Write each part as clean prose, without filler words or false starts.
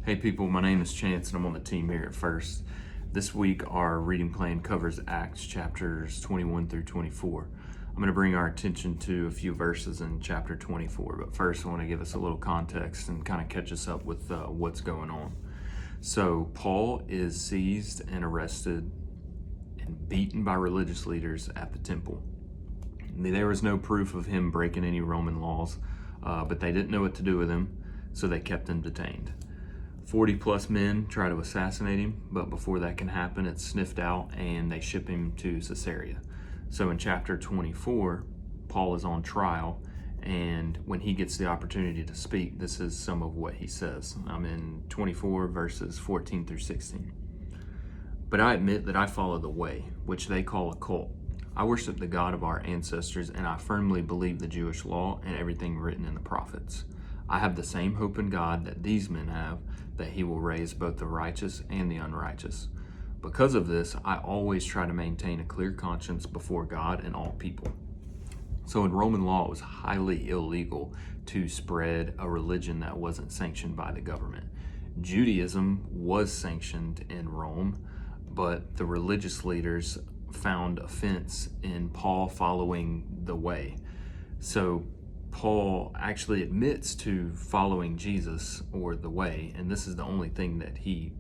Hey people, my name is Chance and I'm on the team here at First. This week our reading plan covers Acts chapters 21 through 24. I'm going to bring our attention to a few verses in chapter 24, but first I want to give us a little context and kind of catch us up with what's going on. So Paul is seized and arrested and beaten by religious leaders at the temple. There was no proof of him breaking any Roman laws, but they didn't know what to do with him, so they kept him detained. 40 plus men try to assassinate him, but before that can happen, it's sniffed out and they ship him to Caesarea. So in chapter 24, Paul is on trial, and when he gets the opportunity to speak, this is some of what he says. I'm in 24 verses 14 through 16. But I admit that I follow the way, which they call a cult. I worship the God of our ancestors, and I firmly believe the Jewish law and everything written in the prophets. I have the same hope in God that these men have, that he will raise both the righteous and the unrighteous. Because of this, I always try to maintain a clear conscience before God and all people. So in Roman law, it was highly illegal to spread a religion that wasn't sanctioned by the government. Judaism was sanctioned in Rome, but the religious leaders found offense in Paul following the way. So Paul actually admits to following Jesus or the way, and this is the only thing that he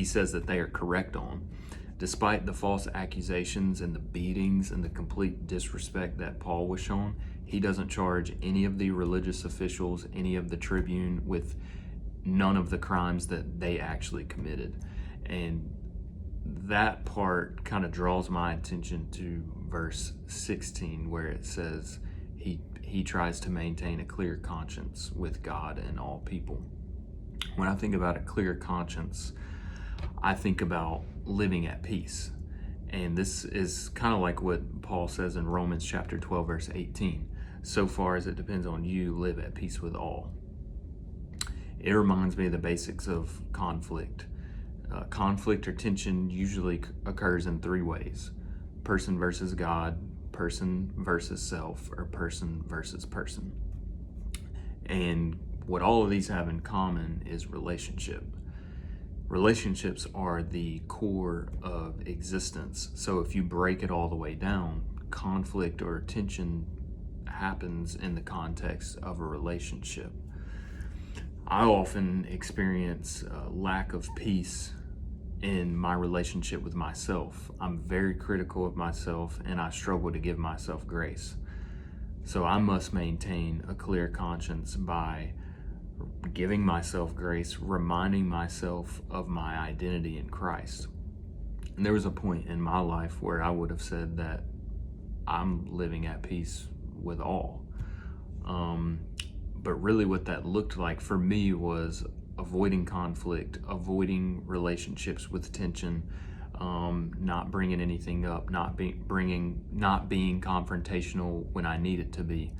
says that they are correct on. Despite the false accusations and the beatings and the complete disrespect that Paul was shown, he doesn't charge any of the religious officials, any of the tribune, with none of the crimes that they actually committed. And that part kind of draws my attention to verse 16, where it says he tries to maintain a clear conscience with God and all people. When I think about a clear conscience, I think about living at peace. And this is kind of like what Paul says in Romans chapter 12, verse 18. So far as it depends on you, live at peace with all. It reminds me of the basics of conflict. Conflict or tension usually occurs in three ways: person versus God, person versus self, or person versus person. And what all of these have in common is relationship. Relationships are the core of existence. So if you break it all the way down, conflict or tension happens in the context of a relationship. I often experience lack of peace in my relationship with myself. I'm very critical of myself and I struggle to give myself grace. So I must maintain a clear conscience by giving myself grace, reminding myself of my identity in Christ. And there was a point in my life where I would have said that I'm living at peace with all. But really what that looked like for me was avoiding conflict, avoiding relationships with tension, not bringing anything up, not being confrontational when I needed to be.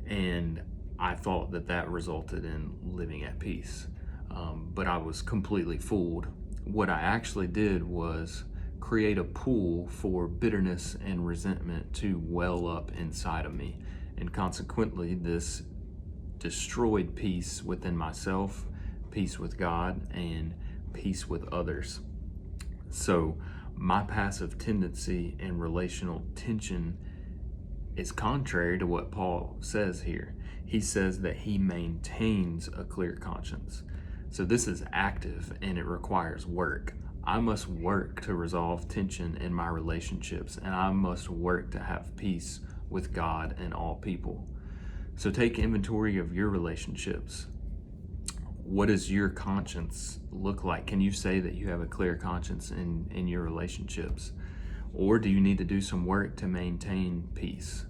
And I thought that resulted in living at peace. But I was completely fooled. What I actually did was create a pool for bitterness and resentment to well up inside of me. And consequently, this destroyed peace within myself, peace with God, and peace with others. So my passive tendency and relational tension is contrary to what Paul says here. He says that he maintains a clear conscience. So this is active and it requires work. I must work to resolve tension in my relationships, and I must work to have peace with God and all people. So take inventory of your relationships. What does your conscience look like? Can you say that you have a clear conscience in your relationships? Or do you need to do some work to maintain peace?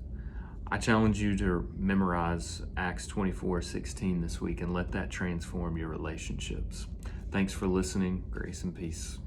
I challenge you to memorize Acts 24:16 this week and let that transform your relationships. Thanks for listening. Grace and peace.